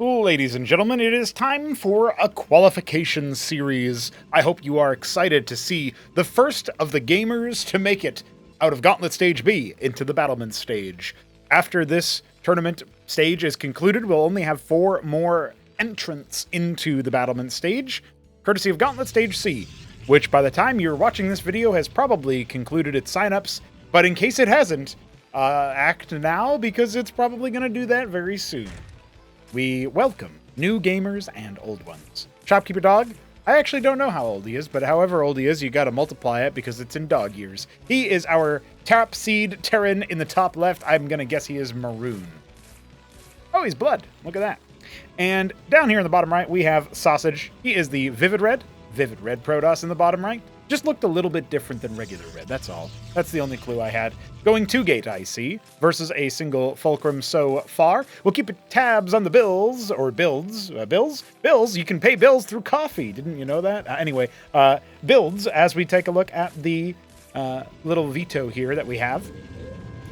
Ladies and gentlemen, it is time for a qualification series. I hope you are excited to see the first of the gamers to make it out of Gauntlet Stage B into the Battlement stage. After this tournament stage is concluded, we'll only have 4 more entrants into the Battlement stage, courtesy of Gauntlet Stage C, which by the time you're watching this video has probably concluded its signups, but in case it hasn't, act now because it's probably going to do that very soon. We welcome new gamers and old ones. Shopkeeper Dog, I actually don't know how old he is, but however old he is, you gotta multiply it because it's in dog years. He is our top seed Terran in the top left. I'm gonna guess he is maroon. Oh, he's blood. Look at that. And down here in the bottom right, we have Sosij. He is the Vivid Red Protoss in the bottom right. Just looked a little bit different than regular red, that's all. That's the only clue I had. Going 2-gate IC versus a single Fulcrum so far. We'll keep tabs on the bills, or builds. Bills? You can pay bills through coffee. Didn't you know that? Anyway, builds as we take a look at the little veto here that we have.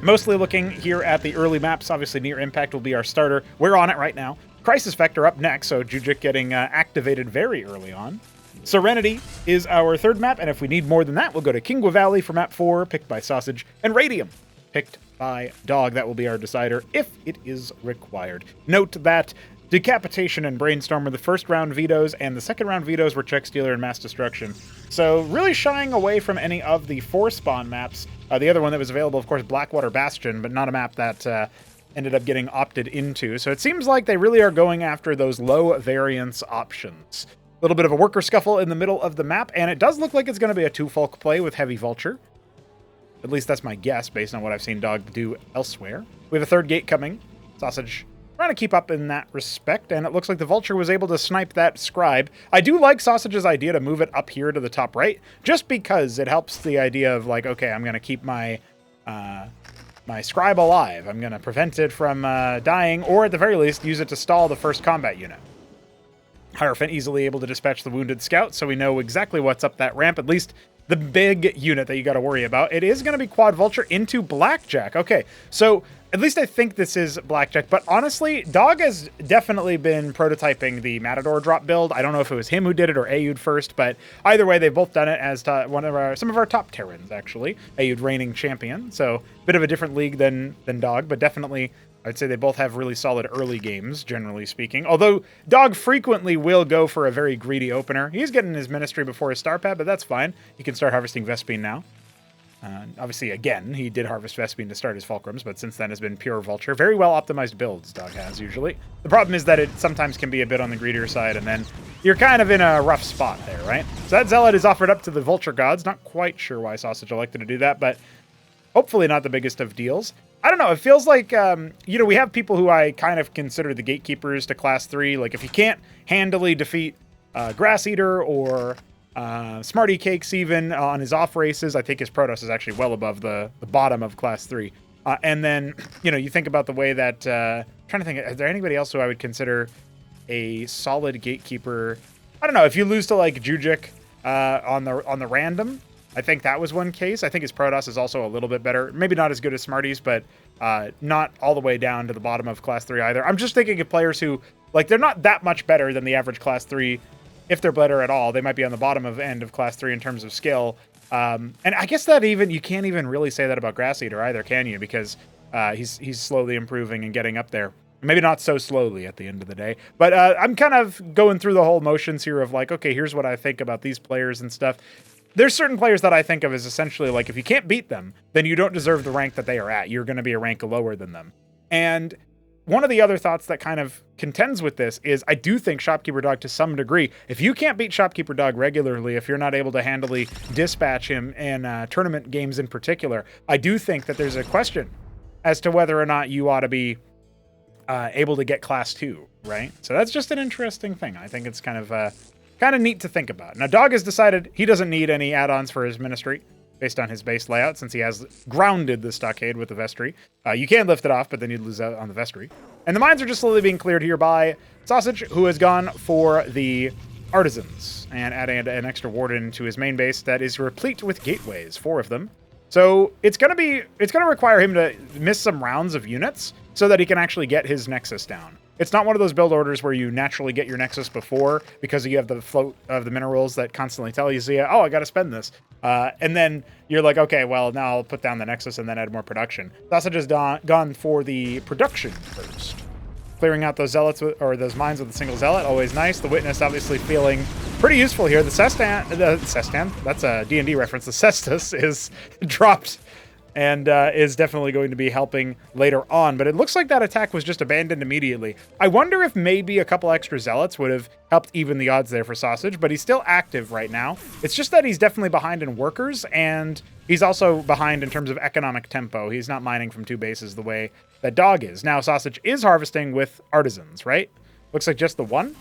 Mostly looking here at the early maps. Obviously, Near Impact will be our starter. We're on it right now. Crisis Vector up next, so Jujic getting activated very early on. Serenity is our third map, and if we need more than that, we'll go to Kingwa Valley for map 4, picked by Sosij, and Radium, picked by Dog. That will be our decider if it is required. Note that Decapitation and Brainstorm were the first round vetoes, and the second round vetoes were Check Stealer and Mass Destruction. So really shying away from any of the 4-spawn maps. The other one that was available, of course, Blackwater Bastion, but not a map that ended up getting opted into. So it seems like they really are going after those low variance options. A little bit of a worker scuffle in the middle of the map, and it does look like it's going to be a 2-Folk play with Heavy Vulture. At least that's my guess, based on what I've seen Dog do elsewhere. We have a third gate coming. Sosij trying to keep up in that respect, and it looks like the Vulture was able to snipe that Scribe. I do like Sosij's idea to move it up here to the top right, just because it helps the idea of, like, okay, I'm going to keep my my Scribe alive. I'm going to prevent it from dying, or at the very least, use it to stall the first combat unit. Hierophant easily able to dispatch the wounded scout, so we know exactly what's up that ramp, at least the big unit that you got to worry about. It is going to be Quad Vulture into Blackjack. Okay, so at least I think this is Blackjack, but honestly, Dog has definitely been prototyping the Matador drop build. I don't know if it was him who did it or Aoud first, but either way, they've both done it as some of our top Terrans, actually. Aoud reigning champion, so a bit of a different league than Dog, but definitely I'd say they both have really solid early games, generally speaking. Although Dog frequently will go for a very greedy opener. He's getting his Ministry before his Star Pad, but that's fine. He can start harvesting Vespene now. Obviously, again, he did harvest Vespene to start his Fulcrums, but since then has been pure Vulture. Very well optimized builds Dog has, usually. The problem is that it sometimes can be a bit on the greedier side, and then you're kind of in a rough spot there, right? So that Zealot is offered up to the Vulture Gods. Not quite sure why Sosij elected to do that, but hopefully not the biggest of deals. I don't know, it feels like, we have people who I kind of consider the gatekeepers to class 3. Like, if you can't handily defeat Grass Eater or Smarty Cakes even on his off races, I think his Protoss is actually well above the bottom of class 3. And then, you think about the way that, trying to think, is there anybody else who I would consider a solid gatekeeper? I don't know, if you lose to, like, Jujic on the random, I think that was one case. I think his Protoss is also a little bit better. Maybe not as good as Smarties, but not all the way down to the bottom of Class 3 either. I'm just thinking of players who, like, they're not that much better than the average Class 3. If they're better at all, they might be on the bottom end of Class 3 in terms of skill. And I guess that you can't even really say that about Grass Eater either, can you? Because he's slowly improving and getting up there. Maybe not so slowly at the end of the day. But I'm kind of going through the whole motions here of, like, okay, here's what I think about these players and stuff. There's certain players that I think of as essentially like, if you can't beat them, then you don't deserve the rank that they are at. You're going to be a rank lower than them. And one of the other thoughts that kind of contends with this is I do think Shopkeeper Dog, to some degree, if you can't beat Shopkeeper Dog regularly, if you're not able to handily dispatch him in tournament games in particular, I do think that there's a question as to whether or not you ought to be able to get class 2, right? So that's just an interesting thing. I think it's kind of neat to think about. Now, Dog has decided he doesn't need any add-ons for his Ministry based on his base layout, since he has grounded the Stockade with the Vestry. You can lift it off, but then you'd lose out on the Vestry. And the mines are just slowly being cleared here by Sosij, who has gone for the Artisans and adding an extra Warden to his main base that is replete with gateways, 4 of them. So it's gonna require him to miss some rounds of units so that he can actually get his Nexus down. It's not one of those build orders where you naturally get your Nexus before because you have the float of the minerals that constantly tell you, oh, I got to spend this. And then you're like, okay, well, now I'll put down the Nexus and then add more production. Sosij has gone for the production first. Clearing out those zealots or those mines with a single zealot, always nice. The witness obviously feeling pretty useful here. The Cestan, that's a D&D reference. The Cestus is dropped and is definitely going to be helping later on. But it looks like that attack was just abandoned immediately. I wonder if maybe a couple extra zealots would have helped even the odds there for Sosij, but he's still active right now. It's just that he's definitely behind in workers, and he's also behind in terms of economic tempo. He's not mining from 2 bases the way that Dog is. Now, Sosij is harvesting with artisans, right? Looks like just the one.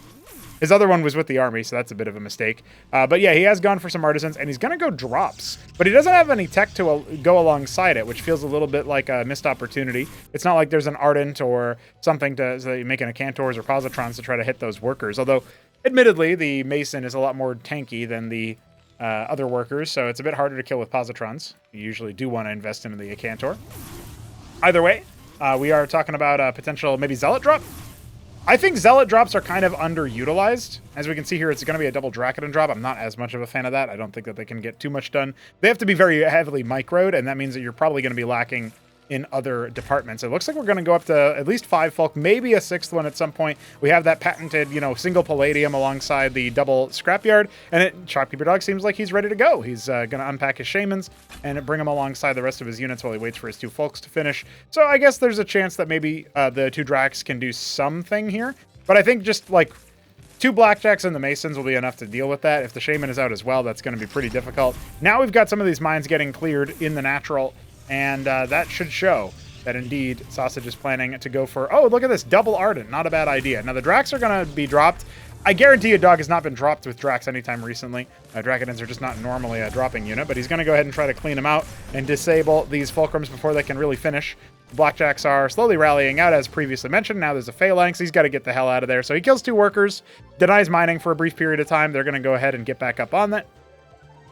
His other one was with the army, so that's a bit of a mistake. But yeah, he has gone for some artisans, and he's going to go drops. But he doesn't have any tech to go alongside it, which feels a little bit like a missed opportunity. It's not like there's an Ardent or something so that you're making a Cantors or Positrons to try to hit those workers. Although, admittedly, the Mason is a lot more tanky than the other workers, so it's a bit harder to kill with Positrons. You usually do want to invest into the Cantor. Either way, we are talking about a potential maybe Zealot drop. I think Zealot drops are kind of underutilized. As we can see here, it's going to be a double Dracodon drop. I'm not as much of a fan of that. I don't think that they can get too much done. They have to be very heavily microed, and that means that you're probably going to be lacking in other departments. It looks like we're going to go up to at least 5 folk, maybe a 6th one at some point. We have that patented, single Palladium alongside the double Scrapyard, and Shopkeeper Dog seems like he's ready to go. He's going to unpack his Shamans and bring them alongside the rest of his units while he waits for his 2 folks to finish. So I guess there's a chance that maybe the 2 Dracs can do something here, but I think just like 2 Blackjacks and the Masons will be enough to deal with that. If the Shaman is out as well, that's going to be pretty difficult. Now we've got some of these mines getting cleared in the natural, and that should show that indeed Sosij is planning to go for, oh, look at this, double Ardent. Not a bad idea. Now the Dracs are going to be dropped. I guarantee you Dog has not been dropped with Dracs anytime recently. Dracodons are just not normally a dropping unit, but he's going to go ahead and try to clean them out and disable these Fulcrums before they can really finish. The Blackjacks are slowly rallying out, as previously mentioned. Now there's a Phalanx. He's got to get the hell out of there. So he kills 2 workers, denies mining for a brief period of time. They're going to go ahead and get back up on that.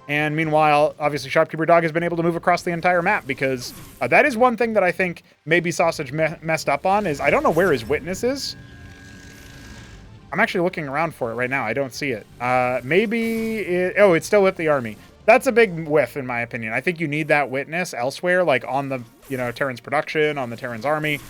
And meanwhile, obviously, Shopkeeper Dog has been able to move across the entire map because that is one thing that I think maybe Sosij messed up on is I don't know where his witness is. I'm actually looking around for it right now. I don't see it. It's still with the army. That's a big whiff, in my opinion. I think you need that witness elsewhere, like on the, Terran's production, on the Terran's army,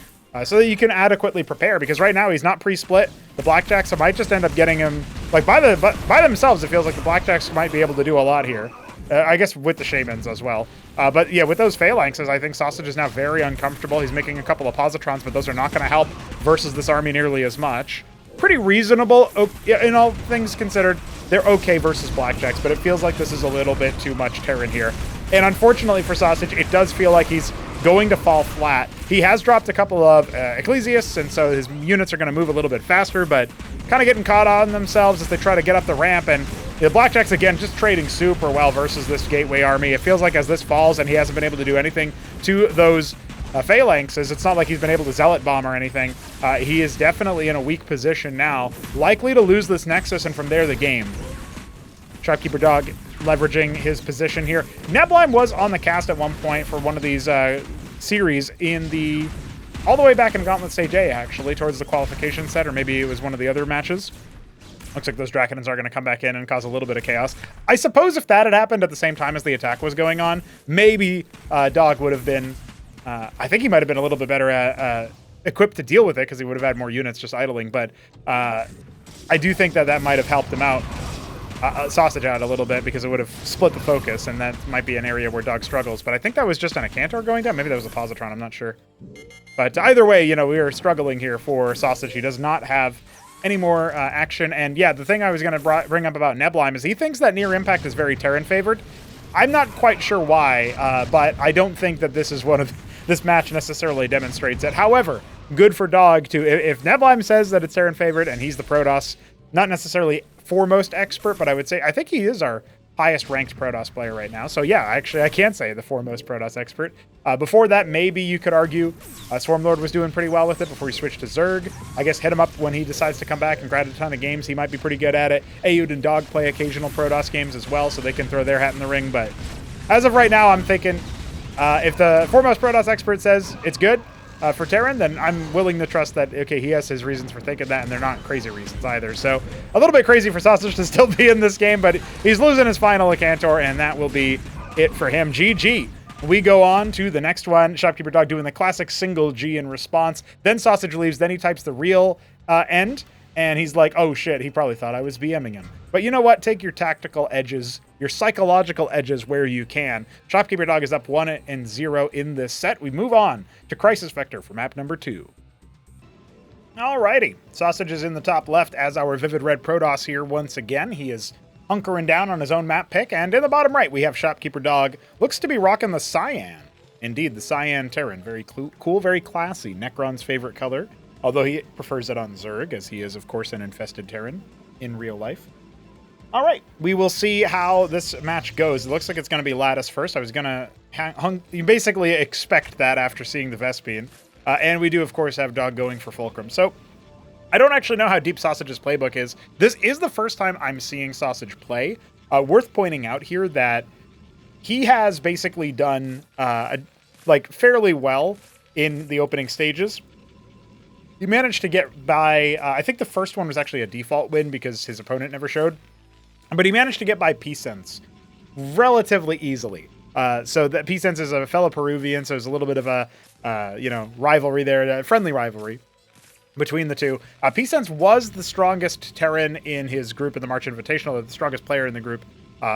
so that you can adequately prepare, because right now he's not pre-split. The Blackjacks might just end up getting him, like by themselves, it feels like the Blackjacks might be able to do a lot here. I guess with the Shamans as well. But yeah, with those Phalanxes, I think Sosij is now very uncomfortable. He's making a couple of Positrons, but those are not going to help versus this army nearly as much. Pretty reasonable, in all things considered. They're okay versus Blackjacks, but it feels like this is a little bit too much Terran here. And unfortunately for Sosij, it does feel like he's going to fall flat. He has dropped a couple of Ecclesiasts, and so his units are going to move a little bit faster, but kind of getting caught on themselves as they try to get up the ramp. And the Blackjacks, again, just trading super well versus this Gateway army. It feels like as this falls and he hasn't been able to do anything to those Phalanxes, it's not like he's been able to Zealot bomb or anything. He is definitely in a weak position now, likely to lose this Nexus, and from there the game. Shopkeeper Dog leveraging his position here. Neblime was on the cast at one point for one of these series in all the way back in Gauntlet Stage A, actually, towards the qualification set, or maybe it was one of the other matches. Looks like those Dracodons are going to come back in and cause a little bit of chaos. I suppose if that had happened at the same time as the attack was going on, maybe Dog would have been, I think he might have been a little bit better equipped to deal with it, because he would have had more units just idling, but I do think that might have helped him out. Sosij out a little bit, because it would have split the focus, and that might be an area where Dog struggles. But I think that was just an Cantor going down. Maybe that was a Positron, I'm not sure. But either way, we are struggling here for Sosij. He does not have any more action. And yeah, the thing I was going to bring up about Neblime is he thinks that Near Impact is very Terran favored. I'm not quite sure why, but I don't think that this match necessarily demonstrates it. However, good for Dog to, if Neblime says that it's Terran favored and he's the Protoss, not necessarily foremost expert, but I think he is our highest ranked Protoss player right now. So yeah, actually I can say the foremost Protoss expert. Before that, maybe you could argue Swarmlord was doing pretty well with it before he switched to Zerg. I guess hit him up when he decides to come back and grab a ton of games. He might be pretty good at it. Aoud and Dog play occasional Protoss games as well, so they can throw their hat in the ring. But as of right now, I'm thinking if the foremost Protoss expert says it's good, for Terran, then I'm willing to trust that, okay, he has his reasons for thinking that, and they're not crazy reasons either. So a little bit crazy for Sosij to still be in this game, but he's losing his final Cantor, and that will be it for him. GG. We go on to the next one. Shopkeeper Dog doing the classic single G in response. Then Sosij leaves. Then he types the real end. And he's like, oh shit, he probably thought I was BMing him. But you know what? Take your tactical edges, your psychological edges where you can. Shopkeeper Dog is up 1-0 in this set. We move on to Crisis Vector for map number 2. Alrighty. Sosij is in the top left as our Vivid Red Protoss here once again. He is hunkering down on his own map pick. And in the bottom right, we have Shopkeeper Dog. Looks to be rocking the Cyan. Indeed, the Cyan Terran. Very cool, very classy. Necron's favorite color. Although he prefers it on Zerg, as he is, of course, an infested Terran in real life. All right, we will see how this match goes. It looks like it's going to be Lattice first. I was going to... You basically expect that after seeing the Vespene. And we do, of course, have Dog going for Fulcrum. So I don't actually know how deep Sosij's playbook is. This is the first time I'm seeing Sosij play. Worth pointing out here that he has basically done fairly well in the opening stages. He managed to get by, I think the first one was actually a default win because his opponent never showed. But he managed to get by P-Sense relatively easily. So that P-Sense is a fellow Peruvian, so there's a little bit of a, rivalry there, a friendly rivalry between the two. P-Sense was the strongest Terran in his group in the March Invitational, the strongest player in the group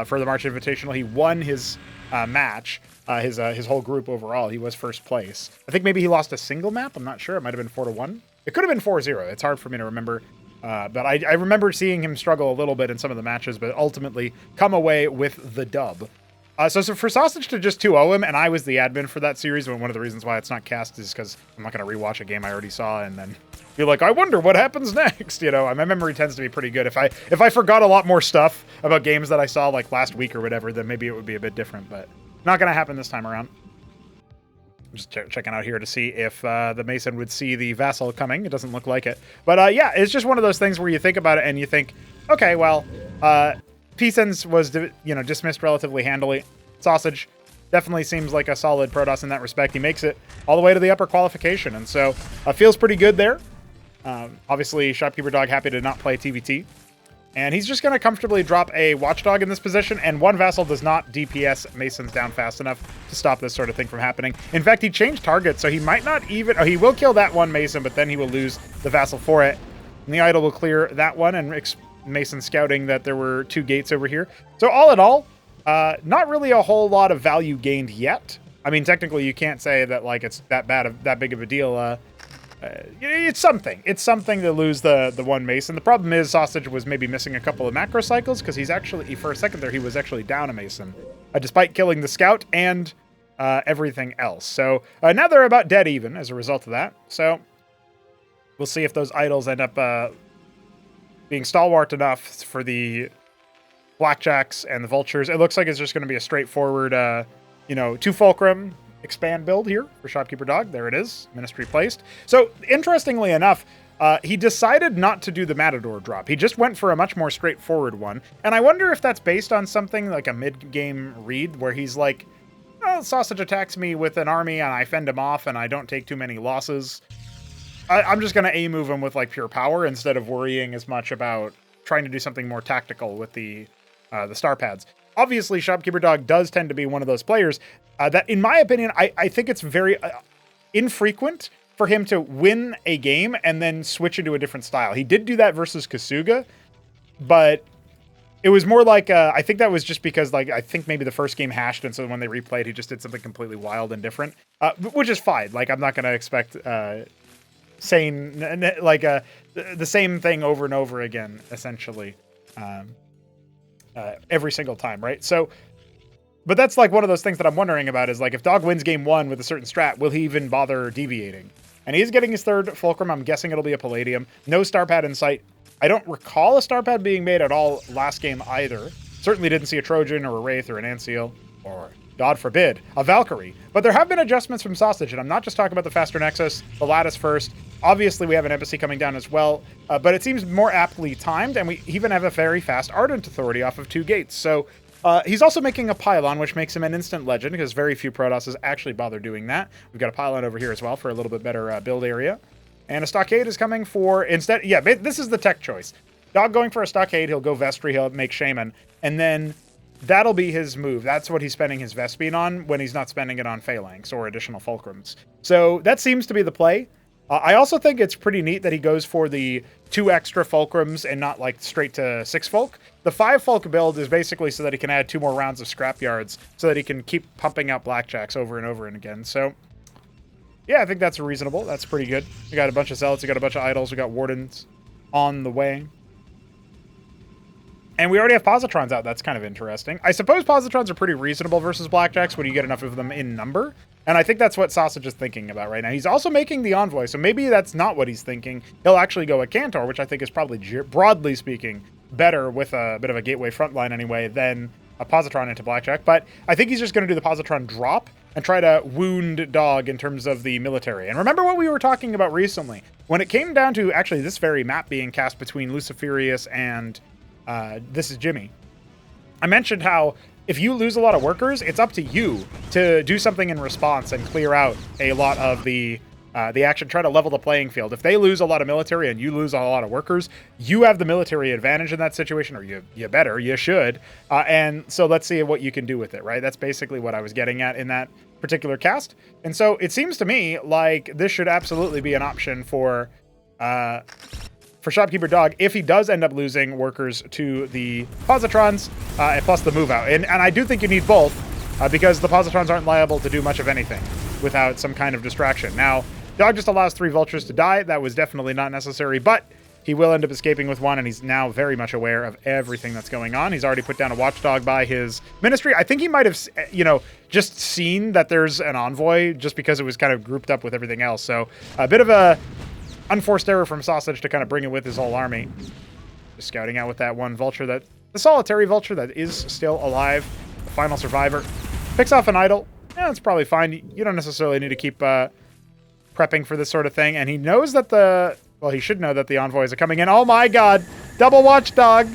for the March Invitational. He won his match. His whole group overall, he was first place. I think maybe he lost a single map. I'm not sure. It might have been 4-1. It could have been 4-0. It's hard for me to remember. But I remember seeing him struggle a little bit in some of the matches, but ultimately come away with the dub. So for Sosij to just 2-0 him, and I was the admin for that series, and one of the reasons why it's not cast is because I'm not going to rewatch a game I already saw and then be like, I wonder what happens next. You know, my memory tends to be pretty good. If I forgot a lot more stuff about games that I saw like last week or whatever, then maybe it would be a bit different, but not going to happen this time around. Just checking out here to see if the Mason would see the Vassal coming. It doesn't look like it. But yeah, it's just one of those things where you think about it and you think, okay, well, P-Sense was dismissed relatively handily. Sosij definitely seems like a solid Protoss in that respect. He makes it all the way to the upper qualification, and so feels pretty good there. Obviously, Shopkeeper Dog happy to not play TVT. And he's just going to comfortably drop a Watchdog in this position, and one Vassal does not DPS Masons down fast enough to stop this sort of thing from happening. In fact, he changed targets, so he might not even... Oh, he will kill that one Mason, but then he will lose the Vassal for it. And the Idol will clear that one, and Mason scouting that there were 2 gates over here. So all in all, not really a whole lot of value gained yet. I mean, technically, you can't say that like it's that big of a deal. It's something. It's something to lose the one Mason. The problem is Sosij was maybe missing a couple of macro cycles because he's actually, for a second there, he was actually down a Mason, despite killing the scout and everything else. So now they're about dead even as a result of that. So we'll see if those idols end up being stalwart enough for the Blackjacks and the Vultures. It looks like it's just going to be a straightforward, 2 Fulcrum expand build here for Shopkeeper Dog. There it is, Ministry placed. So interestingly enough, he decided not to do the Matador drop. He just went for a much more straightforward one. And I wonder if that's based on something like a mid-game read where he's like, oh, Sosij attacks me with an army and I fend him off and I don't take too many losses. I'm just going to A-move him with like pure power instead of worrying as much about trying to do something more tactical with the star pads. Obviously, Shopkeeper Dog does tend to be one of those players that, in my opinion, I think it's very infrequent for him to win a game and then switch into a different style. He did do that versus Kasuga, but it was more like, I think that was just because, like, I think maybe the first game hashed, and so when they replayed, he just did something completely wild and different, which is fine. Like, I'm not going to expect the same thing over and over again, essentially. Every single time, right? So, but that's like one of those things that I'm wondering about is like, if Dog wins game 1 with a certain strat, will he even bother deviating? And he's getting his 3rd Fulcrum. I'm guessing it'll be a Palladium. No star pad in sight. I don't recall a star pad being made at all last game either. Certainly didn't see a Trojan or a Wraith or an Anseal or, God forbid, a Valkyrie. But there have been adjustments from Sosij, and I'm not just talking about the faster Nexus, the Lattice first. Obviously, we have an embassy coming down as well, but it seems more aptly timed, and we even have a very fast Ardent Authority off of 2 gates. So He's also making a pylon, which makes him an instant legend, because very few Protosses actually bother doing that. We've got a pylon over here as well for a little bit better build area. And a stockade is coming for, instead, yeah, this is the tech choice. Dog going for a stockade, he'll go Vestry, he'll make Shaman, and then that'll be his move. That's what he's spending his Vespene on when he's not spending it on Phalanx or additional Fulcrums. So that seems to be the play. I also think it's pretty neat that he goes for the 2 extra Fulcrums and not like straight to 6 Fulk. The 5 Fulk build is basically so that he can add 2 more rounds of Scrapyards so that he can keep pumping out Blackjacks over and over and again. So yeah, I think that's reasonable. That's pretty good. We got a bunch of Zealots, we got a bunch of Idols, we got Wardens on the way. And we already have Positrons out. That's kind of interesting. I suppose Positrons are pretty reasonable versus Blackjacks when you get enough of them in number. And I think that's what Sosij is thinking about right now. He's also making the Envoy, so maybe that's not what he's thinking. He'll actually go a Cantor, which I think is probably, broadly speaking, better with a bit of a gateway frontline anyway than a Positron into Blackjack. But I think he's just going to do the Positron drop and try to wound Dog in terms of the military. And remember what we were talking about recently. When it came down to actually this very map being cast between Luciferius and this is Jimmy, I mentioned how if you lose a lot of workers, it's up to you to do something in response and clear out a lot of the action, try to level the playing field. If they lose a lot of military and you lose a lot of workers, you have the military advantage in that situation, or you should. And so let's see what you can do with it, right? That's basically what I was getting at in that particular cast. And so it seems to me like this should absolutely be an option for Shopkeeper Dog if he does end up losing workers to the Positrons, plus the move out. And I do think you need both, because the Positrons aren't liable to do much of anything without some kind of distraction. Now, Dog just allows 3 Vultures to die. That was definitely not necessary, but he will end up escaping with 1, and he's now very much aware of everything that's going on. He's already put down a Watchdog by his Ministry. I think he might have, just seen that there's an Envoy just because it was kind of grouped up with everything else. So a bit of a unforced error from Sosij to kind of bring it with his whole army. Just scouting out with that 1 Vulture, the solitary Vulture that is still alive, the final survivor. Picks off an Idol. Yeah, that's probably fine. You don't necessarily need to keep prepping for this sort of thing. And he knows that he should know that the Envoys are coming in. Oh my god! Double Watchdog!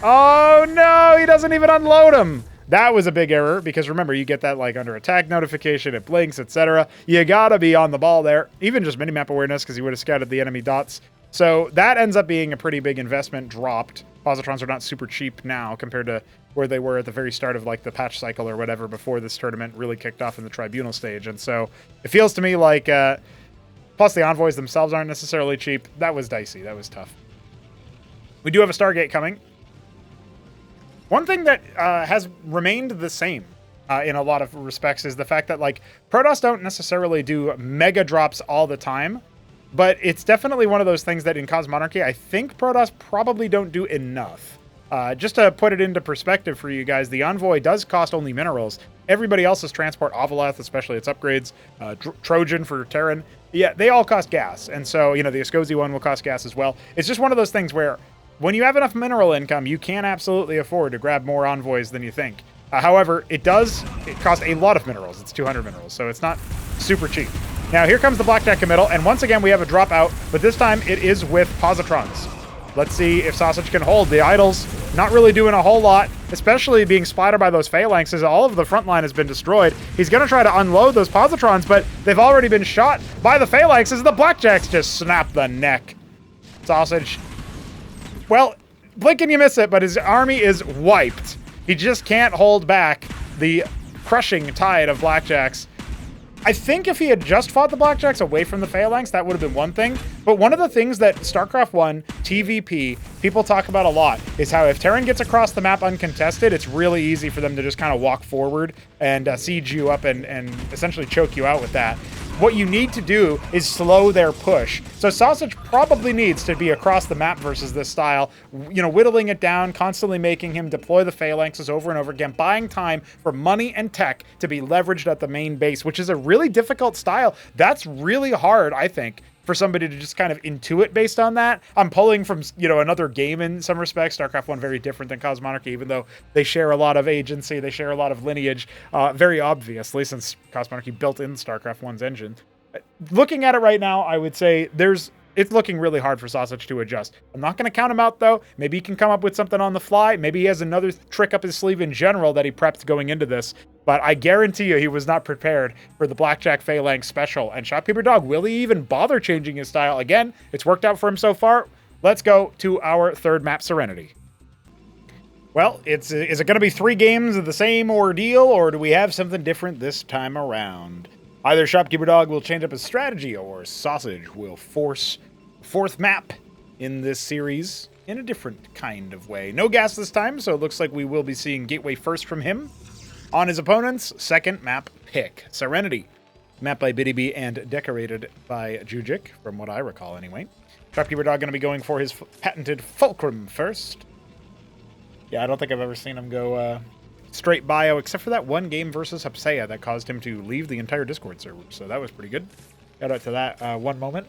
Oh no! He doesn't even unload him! That was a big error, because remember, you get that like under attack notification, it blinks, etc. You gotta be on the ball there. Even just minimap awareness, because he would have scouted the enemy dots. So that ends up being a pretty big investment dropped. Positrons are not super cheap now compared to where they were at the very start of like the patch cycle or whatever before this tournament really kicked off in the Tribunal stage. And so it feels to me like, plus the Envoys themselves aren't necessarily cheap. That was dicey. That was tough. We do have a Stargate coming. One thing that has remained the same in a lot of respects is the fact that like Protoss don't necessarily do mega drops all the time, but it's definitely one of those things that in Cosmonarchy, I think Protoss probably don't do enough. Just to put it into perspective for you guys, the Envoy does cost only minerals. Everybody else's transport, Ovaleth, especially its upgrades, Trojan for Terran, yeah, they all cost gas. And so, the Escosi one will cost gas as well. It's just one of those things where when you have enough mineral income, you can absolutely afford to grab more Envoys than you think. However, it costs a lot of minerals. It's 200 minerals, so it's not super cheap. Now, here comes the Blackjack committal, and once again, we have a dropout, but this time it is with Positrons. Let's see if Sosij can hold. The Idols not really doing a whole lot, especially being splattered by those Phalanxes. All of the front line has been destroyed. He's going to try to unload those Positrons, but they've already been shot by the Phalanxes. The Blackjacks just snap the neck. Sosij, well, blink and you miss it, but his army is wiped. He just can't hold back the crushing tide of Blackjacks. I think if he had just fought the Blackjacks away from the Phalanx, that would have been one thing. But one of the things that StarCraft 1 TVP people talk about a lot is how if Terran gets across the map uncontested, it's really easy for them to just kind of walk forward and siege you up and essentially choke you out with that. What you need to do is slow their push. So Sosij probably needs to be across the map versus this style, whittling it down, constantly making him deploy the Phalanxes over and over again, buying time for money and tech to be leveraged at the main base, which is a really difficult style. That's really hard, I think, for somebody to just kind of intuit based on that. I'm pulling from, another game in some respects. StarCraft 1 very different than Cosmonarchy, even though they share a lot of agency, they share a lot of lineage, very obviously, since Cosmonarchy built in StarCraft 1's engine. Looking at it right now, I would say there's it's looking really hard for Sosij to adjust. I'm not going to count him out, though. Maybe he can come up with something on the fly. Maybe he has another trick up his sleeve in general that he prepped going into this. But I guarantee you he was not prepared for the Blackjack Phalanx special. And Shopkeeper Dog, will he even bother changing his style? Again, it's worked out for him so far. Let's go to our third map, Serenity. Well, is it going to be 3 games of the same ordeal, or do we have something different this time around? Either Shopkeeper Dog will change up his strategy, or Sosij will force a 4th map in this series in a different kind of way. No gas this time, so it looks like we will be seeing Gateway first from him. On his opponent's 2nd map pick, Serenity. Map by BDB and decorated by Jujic, from what I recall anyway. Shopkeeper Dog going to be going for his patented Fulcrum first. Yeah, I don't think I've ever seen him go straight bio, except for that one game versus Hapsea that caused him to leave the entire Discord server. So that was pretty good. Shout out to that one moment.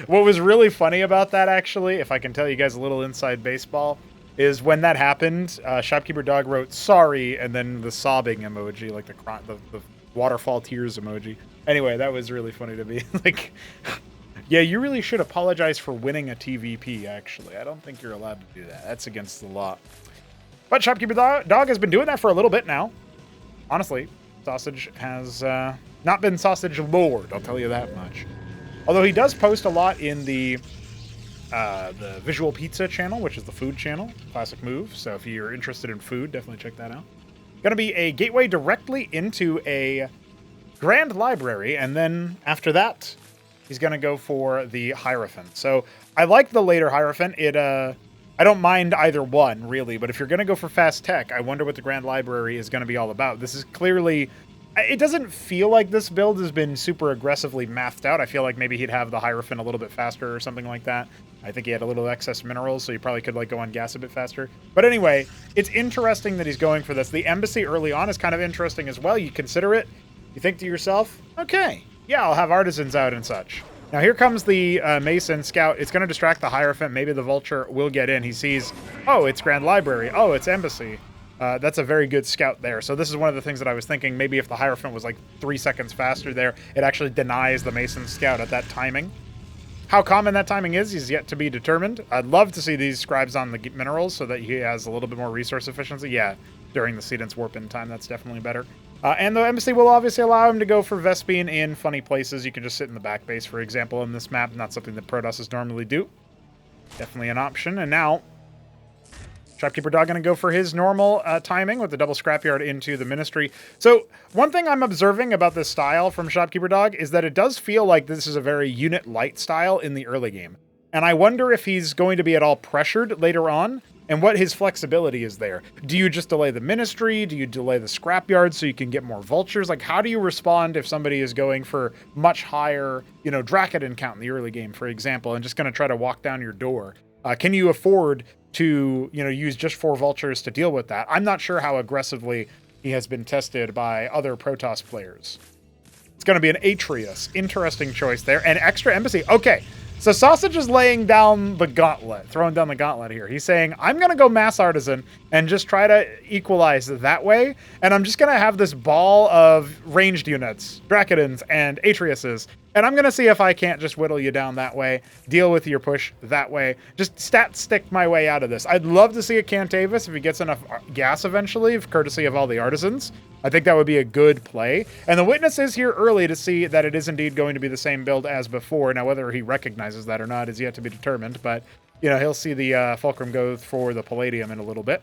What was really funny about that, actually, if I can tell you guys a little inside baseball, is when that happened, Shopkeeper Dog wrote sorry, and then the sobbing emoji, like the waterfall tears emoji. Anyway, that was really funny to me. Like... Yeah, you really should apologize for winning a TVP, actually. I don't think you're allowed to do that. That's against the law. But Shopkeeper Dog has been doing that for a little bit now. Honestly, Sosij has not been Sosij Lord, I'll tell you that much. Although he does post a lot in the Visual Pizza channel, which is the food channel. Classic move. So if you're interested in food, definitely check that out. Going to be a gateway directly into a Grand Library, and then after that... he's going to go for the Hierophant. So I like the later Hierophant. I don't mind either one, really. But if you're going to go for fast tech, I wonder what the Grand Library is going to be all about. This is clearly... it doesn't feel like this build has been super aggressively mathed out. I feel like maybe he'd have the Hierophant a little bit faster or something like that. I think he had a little excess minerals, so he probably could like go on gas a bit faster. But anyway, it's interesting that he's going for this. The Embassy early on is kind of interesting as well. You consider it. You think to yourself, okay... yeah, I'll have artisans out and such. Now here comes the Mason Scout. It's going to distract the Hierophant. Maybe the Vulture will get in. He sees, oh, it's Grand Library. Oh, it's Embassy. That's a very good scout there. So this is one of the things that I was thinking. Maybe if the Hierophant was like 3 seconds faster there, it actually denies the Mason Scout at that timing. How common that timing is yet to be determined. I'd love to see these scribes on the minerals so that he has a little bit more resource efficiency. Yeah, during the Sedent's warp-in time, that's definitely better. And the Embassy will obviously allow him to go for Vespene in funny places. You can just sit in the back base, for example, in this map. Not something that Protosses normally do. Definitely an option. And now, Shopkeeper Dog going to go for his normal timing with the double Scrapyard into the Ministry. So, one thing I'm observing about this style from Shopkeeper Dog is that it does feel like this is a very unit light style in the early game. And I wonder if he's going to be at all pressured later on, and what his flexibility is there. Do you just delay the Ministry? Do you delay the Scrapyard so you can get more Vultures? Like, how do you respond if somebody is going for much higher, Dracodon count in the early game, for example, and just going to try to walk down your door? Can you afford to, use just 4 Vultures to deal with that? I'm not sure how aggressively he has been tested by other Protoss players. It's going to be an Atreus. Interesting choice there. And extra Embassy. Okay. So Sosij is laying down the gauntlet, throwing down the gauntlet here. He's saying, I'm going to go mass artisan and just try to equalize that way. And I'm just going to have this ball of ranged units, Dracodons and Atreuses. And I'm going to see if I can't just whittle you down that way, deal with your push that way. Just stat stick my way out of this. I'd love to see a Cantavis if he gets enough gas eventually, courtesy of all the artisans. I think that would be a good play. And the Witness is here early to see that it is indeed going to be the same build as before. Now, whether he recognizes that or not is yet to be determined. But, he'll see the Fulcrum go for the Palladium in a little bit.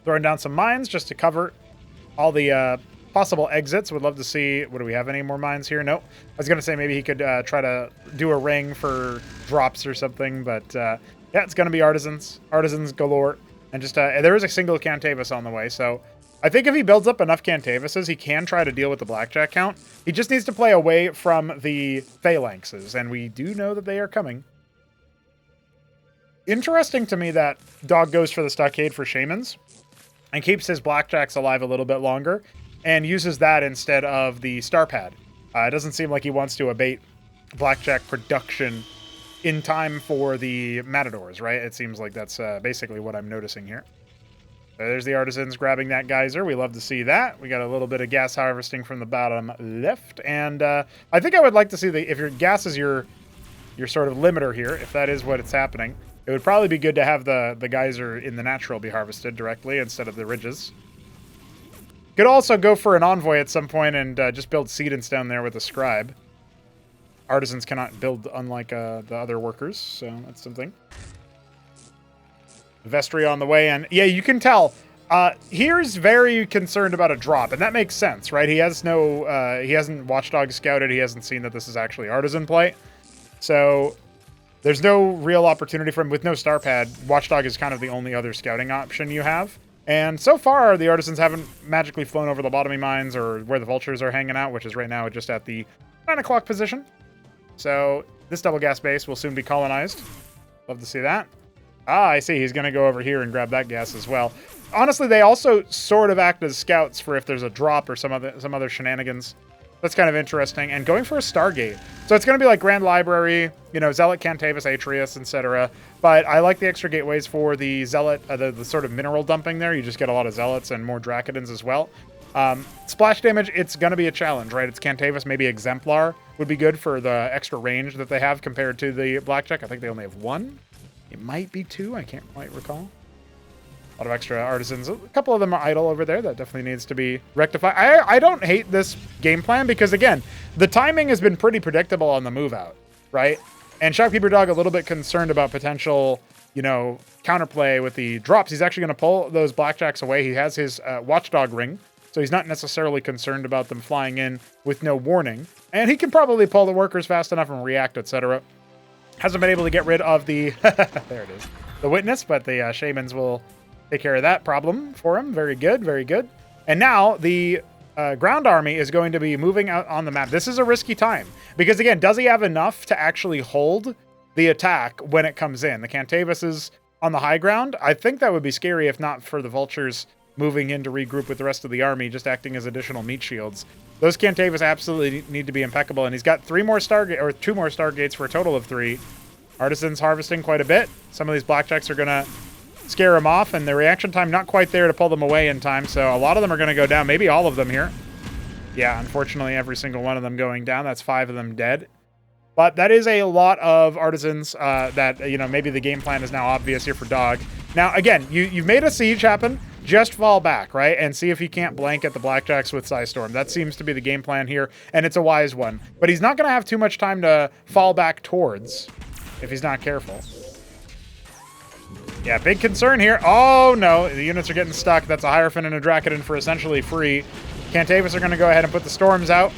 Throwing down some mines just to cover all the possible exits. Would love to see... do we have any more mines here? Nope. I was going to say maybe he could try to do a ring for drops or something. But, yeah, it's going to be artisans. Artisans galore. And just there is a single Cantavis on the way, so... I think if he builds up enough Cantavises, he can try to deal with the Blackjack count. He just needs to play away from the Phalanxes, and we do know that they are coming. Interesting to me that Dog goes for the Stockade for Shamans and keeps his Blackjacks alive a little bit longer and uses that instead of the Star Pad. It doesn't seem like he wants to abate Blackjack production in time for the Matadors, right? It seems like that's basically what I'm noticing here. There's the artisans grabbing that geyser. We love to see that. We got a little bit of gas harvesting from the bottom left. And I think I would like to see if your gas is your sort of limiter here, if that is what it's happening, it would probably be good to have the geyser in the natural be harvested directly instead of the ridges. Could also go for an envoy at some point and just build seedants down there with a scribe. Artisans cannot build unlike the other workers, so that's something. Vestry on the way, and yeah, you can tell here's very concerned about a drop, and that makes sense, right? He has no he hasn't Watchdog scouted, he hasn't seen that this is actually artisan play, so there's no real opportunity for him. With no star pad, Watchdog is kind of the only other scouting option you have, and so far the artisans haven't magically flown over the bottomy mines or where the vultures are hanging out, which is right now just at the 9 o'clock position. So this double gas base will soon be colonized. Love to see that. Ah, I see. He's going to go over here and grab that gas as well. Honestly, they also sort of act as scouts for if there's a drop or some other shenanigans. That's kind of interesting. And going for a Stargate. So it's going to be like Grand Library, you know, Zealot, Cantavis, Atreus, etc. But I like the extra gateways for the Zealot, the sort of mineral dumping there. You just get a lot of Zealots and more Dracodons as well. Splash damage, it's going to be a challenge, right? It's Cantavis, maybe Exemplar would be good for the extra range that they have compared to the Blackjack. I think they only have 1. It might be 2. I can't quite recall. A lot of extra artisans. A couple of them are idle over there. That definitely needs to be rectified. I don't hate this game plan because, again, the timing has been pretty predictable on the move out, right? And Shopkeeper Dog a little bit concerned about potential, you know, counterplay with the drops. He's actually going to pull those Blackjacks away. He has his Watchdog ring, so he's not necessarily concerned about them flying in with no warning. And he can probably pull the workers fast enough and react, etc. Hasn't been able to get rid of the, there it is, the witness, but the shamans will take care of that problem for him. Very good, very good. And now the ground army is going to be moving out on the map. This is a risky time because, again, does he have enough to actually hold the attack when it comes in? The Cantavis is on the high ground. I think that would be scary if not for the vultures moving in to regroup with the rest of the army, just acting as additional meat shields. Those Cantavis absolutely need to be impeccable, and he's got 2 more Stargates for a total of 3. Artisans harvesting quite a bit. Some of these Blackjacks are going to scare him off, and the reaction time not quite there to pull them away in time, so a lot of them are going to go down, maybe all of them here. Yeah, unfortunately, every single one of them going down. That's 5 of them dead. But that is a lot of artisans that, you know, maybe the game plan is now obvious here for Dog. Now, again, you've made a siege happen. Just fall back, right? And see if he can't blanket the Blackjacks with Psystorm. That seems to be the game plan here, and it's a wise one. But he's not going to have too much time to fall back towards if he's not careful. Yeah, big concern here. Oh, no. The units are getting stuck. That's a Hierophant and a Dracodon for essentially free. Cantavis are going to go ahead and put the storms out.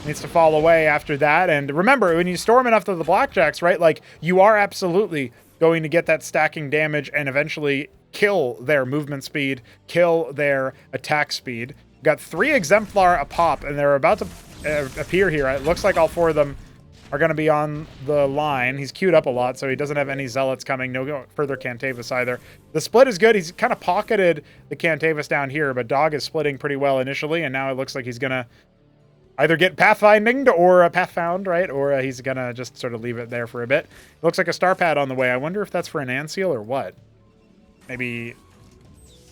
Needs to fall away after that. And remember, when you storm enough of the Blackjacks, right, like, you are absolutely going to get that stacking damage and eventually kill their movement speed, kill their attack speed. Got 3 Exemplar a pop, and they're about to appear here. It looks like all 4 of them are going to be on the line. He's queued up a lot, so he doesn't have any Zealots coming. No further Cantavis either. The split is good. He's kind of pocketed the Cantavis down here, but Dog is splitting pretty well initially, and now it looks like he's going to either get pathfindinged or pathfound, right? Or he's going to just sort of leave it there for a bit. It looks like a star pad on the way. I wonder if that's for an Anseal or what. Maybe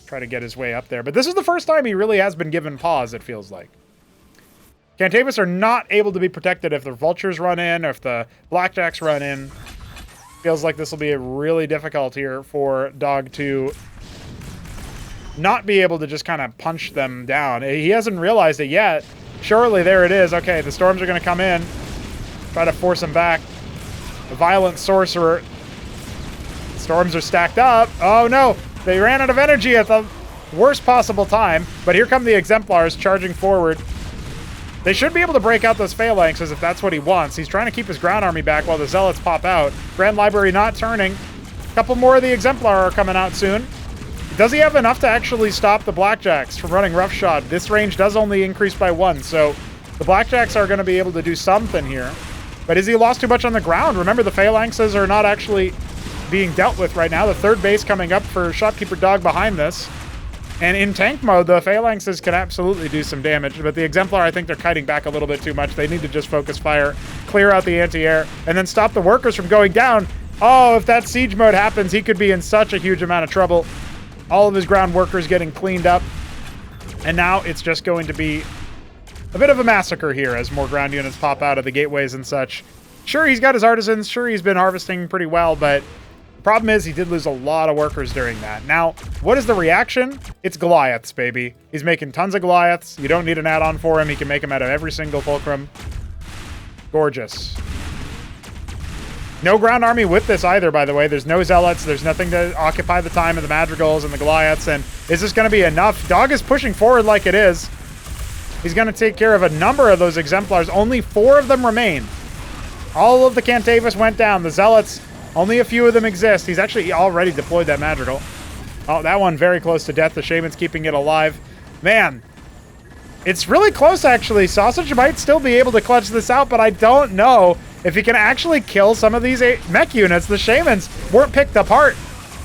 try to get his way up there. But this is the first time he really has been given pause, it feels like. Cantavis are not able to be protected if the vultures run in, or if the Blackjacks run in. Feels like this will be really difficult here for Dog to not be able to just kind of punch them down. He hasn't realized it yet. Surely, there it is. Okay, the storms are going to come in. Try to force him back. The Violent Sorcerer. Storms are stacked up. Oh no, they ran out of energy at the worst possible time. But here come the Exemplars charging forward. They should be able to break out those Phalanxes if that's what he wants. He's trying to keep his ground army back while the Zealots pop out. Grand Library not turning. A couple more of the Exemplar are coming out soon. Does he have enough to actually stop the Blackjacks from running roughshod? This range does only increase by 1, so the Blackjacks are going to be able to do something here. But is he lost too much on the ground? Remember, the Phalanxes are not actually being dealt with right now. The 3rd base coming up for Shopkeeper Dog behind this. And in tank mode, the Phalanxes can absolutely do some damage, but the Exemplar, I think they're kiting back a little bit too much. They need to just focus fire, clear out the anti-air, and then stop the workers from going down. Oh, if that siege mode happens, he could be in such a huge amount of trouble. All of his ground workers getting cleaned up. And now it's just going to be a bit of a massacre here as more ground units pop out of the gateways and such. Sure, he's got his artisans. Sure, he's been harvesting pretty well, but the problem is he did lose a lot of workers during that. Now, what is the reaction? It's Goliaths, baby. He's making tons of Goliaths. You don't need an add-on for him. He can make them out of every single fulcrum. Gorgeous. No ground army with this either, by the way. There's no zealots. There's nothing to occupy the time of the madrigals and the Goliaths. And is this going to be enough? Dog is pushing forward like it is. He's going to take care of a number of those exemplars. Only 4 of them remain. All of the Cantavis went down. The zealots, only a few of them exist. He's actually already deployed that madrigal. Oh, that one very close to death. The shaman's keeping it alive. Man, it's really close, actually. Sosij might still be able to clutch this out, but I don't know if he can actually kill some of these mech units. The shamans weren't picked apart.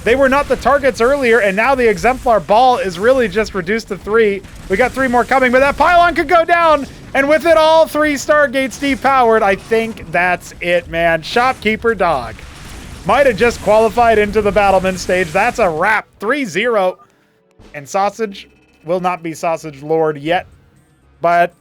They were not the targets earlier, and now the exemplar ball is really just reduced to 3. We got 3 more coming, but that pylon could go down, and with it all 3 stargates depowered, I think that's it, man. Shopkeeper dog might have just qualified into the battlement stage. That's a wrap. 3-0. And Sosij will not be Sosij Lord yet, but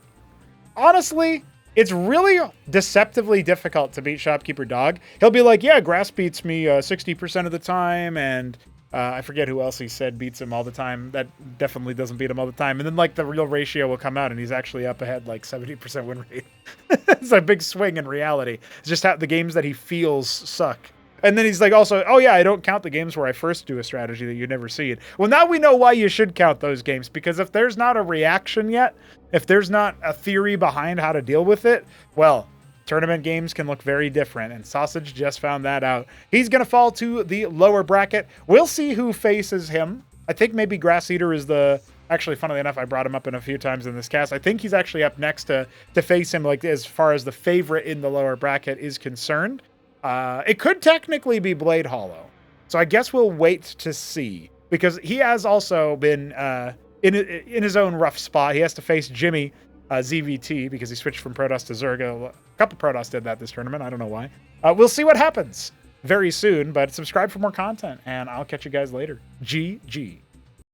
honestly, it's really deceptively difficult to beat Shopkeeper Dog. He'll be like, yeah, Grass beats me 60% of the time, and I forget who else he said beats him all the time. That definitely doesn't beat him all the time. And then, like, the real ratio will come out, and he's actually up ahead, like, 70% win rate. It's a big swing in reality. It's just how the games that he feels suck. And then he's like, also, oh yeah, I don't count the games where I first do a strategy that you've never seen. Well, now we know why you should count those games, because if there's not a reaction yet, if there's not a theory behind how to deal with it, well, tournament games can look very different, and Sosij just found that out. He's going to fall to the lower bracket. We'll see who faces him. I think maybe Grass Eater is the... Actually, funnily enough, I brought him up in a few times in this cast. I think he's actually up next to face him, like, as far as the favorite in the lower bracket is concerned. It could technically be Blade Hollow. So I guess we'll wait to see, because he has also been in his own rough spot. He has to face Jimmy ZVT because he switched from Protoss to Zerg. A couple Protoss did that this tournament. I don't know why. We'll see what happens very soon, but subscribe for more content, and I'll catch you guys later. GG.